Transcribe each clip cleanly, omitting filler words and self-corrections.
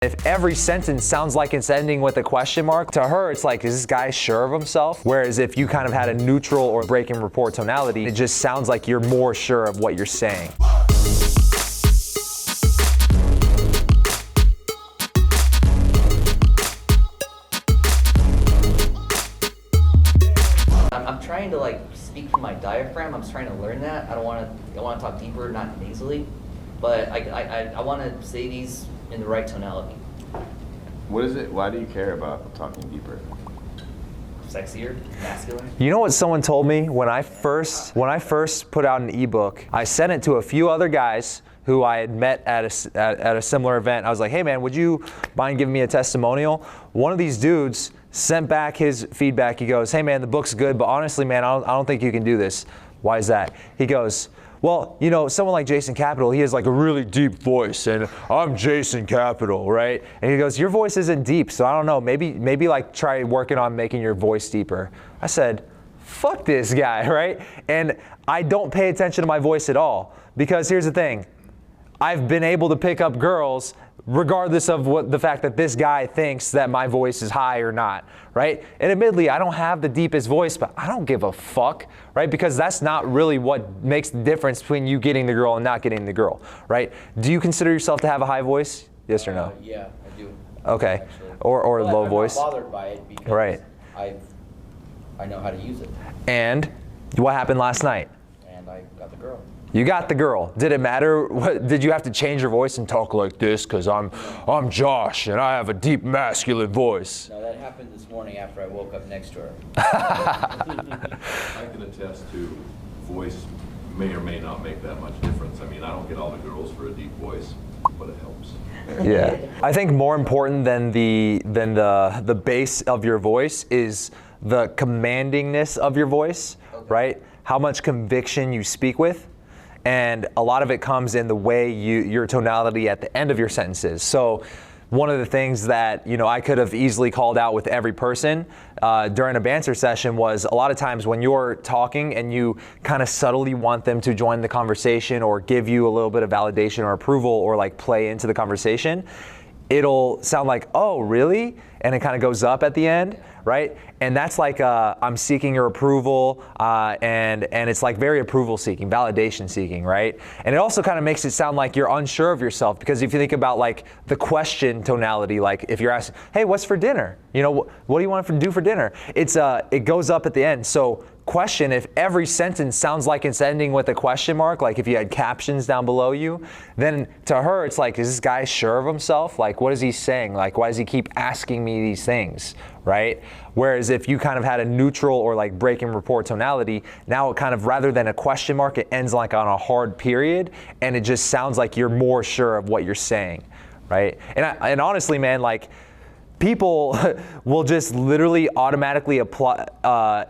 If every sentence sounds like it's ending with a question mark, to her it's like, is this guy sure of himself? Whereas if you kind of had a neutral or breaking rapport tonality, it just sounds like you're more sure of what you're saying. I'm trying to speak from my diaphragm. I'm trying to learn that. I want to talk deeper, not nasally, but I want to say these in the right tonality. What is it? Why do you care about talking deeper? Sexier, masculine. You know what someone told me when I first put out an ebook? I sent it to a few other guys who I had met at a similar event. I was like, hey man, would you mind giving me a testimonial? One of these dudes sent back his feedback. He goes, hey man, the book's good, but honestly man, I don't think you can do this. Why is that? He goes, well, you know, someone like Jason Capital, he has like a really deep voice, and I'm Jason Capital, right? And he goes, your voice isn't deep, so I don't know, maybe like try working on making your voice deeper. I said, fuck this guy, right? And I don't pay attention to my voice at all, because here's the thing, I've been able to pick up girls regardless of what the fact that this guy thinks that my voice is high or not, right? And admittedly, I don't have the deepest voice, but I don't give a fuck, right? Because that's not really what makes the difference between you getting the girl and not getting the girl, right? Do you consider yourself to have a high voice? Yes or no? Yeah, I do. Okay. Actually. Or But low I'm voice? not bothered by it because Right. I know how to use it. And what happened last night? And I got the girl. You got the girl. Did it matter? Did you have to change your voice and talk like this? Because I'm Josh and I have a deep masculine voice. No, that happened this morning after I woke up next to her. I can attest to voice may or may not make that much difference. I mean, I don't get all the girls for a deep voice, but it helps. Yeah. I think more important than the bass of your voice is the commandingness of your voice, right? How much conviction you speak with. And a lot of it comes in the way your tonality at the end of your sentences. So one of the things that, you know, I could have easily called out with every person during a banter session was a lot of times when you're talking and you kind of subtly want them to join the conversation or give you a little bit of validation or approval or like play into the conversation, it'll sound like, oh, really? And it kind of goes up at the end, right? And that's like, I'm seeking your approval, and it's like very approval seeking, validation seeking, right? And it also kind of makes it sound like you're unsure of yourself, because if you think about like the question tonality, like if you're asking, hey, what's for dinner? You know, what do you want to do for dinner? It goes up at the end. So question, if every sentence sounds like it's ending with a question mark, like if you had captions down below you, then to her it's like, is this guy sure of himself? Like, what is he saying? Like, why does he keep asking me these things, right? Whereas if you kind of had a neutral or like breaking rapport tonality, now it kind of, rather than a question mark, it ends like on a hard period, and it just sounds like you're more sure of what you're saying, right? And honestly, man, like people will just literally automatically apply,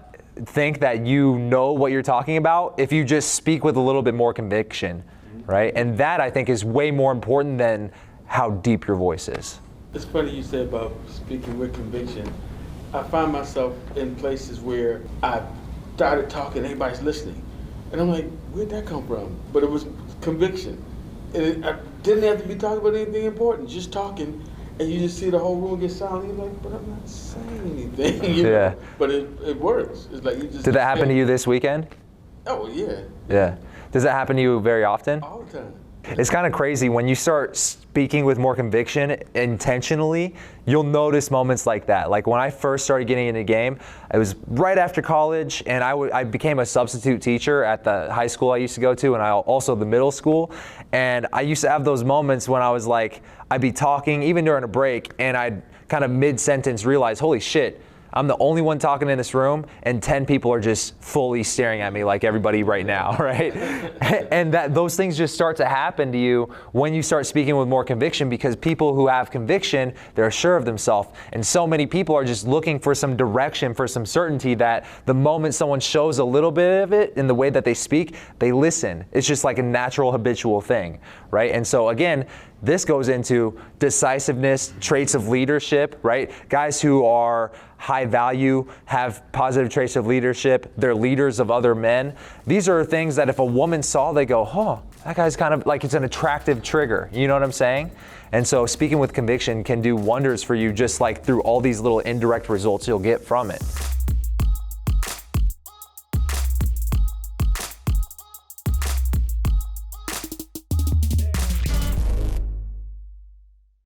think that you know what you're talking about if you just speak with a little bit more conviction, right? And that I think is way more important than how deep your voice is. It's funny you said about speaking with conviction. I find myself in places where I started talking, everybody's listening. And I'm like, where'd that come from? But it was conviction. And I didn't have to be talking about anything important, just talking. And you just see the whole room get silent. You're like, but I'm not saying anything. You know? Yeah. But it works. It's like you just. Did that happen to you this weekend? Oh yeah. Yeah. Does that happen to you very often? All the time. It's kind of crazy when you start speaking with more conviction intentionally, you'll notice moments like that. Like when I first started getting into the game, it was right after college, and I became a substitute teacher at the high school I used to go to, and also the middle school. And I used to have those moments when I was like, I'd be talking even during a break, and I'd kind of mid-sentence realize, holy shit, I'm the only one talking in this room, and 10 people are just fully staring at me like everybody right now, right? And those things just start to happen to you when you start speaking with more conviction, because people who have conviction, they're sure of themselves. And so many people are just looking for some direction, for some certainty, that the moment someone shows a little bit of it in the way that they speak, they listen. It's just like a natural habitual thing, right? And so again, this goes into decisiveness, traits of leadership, right? Guys who are high value, have positive traits of leadership, they're leaders of other men. These are things that if a woman saw, they go, huh, that guy's kind of like, it's an attractive trigger. You know what I'm saying? And so speaking with conviction can do wonders for you, just like through all these little indirect results you'll get from it.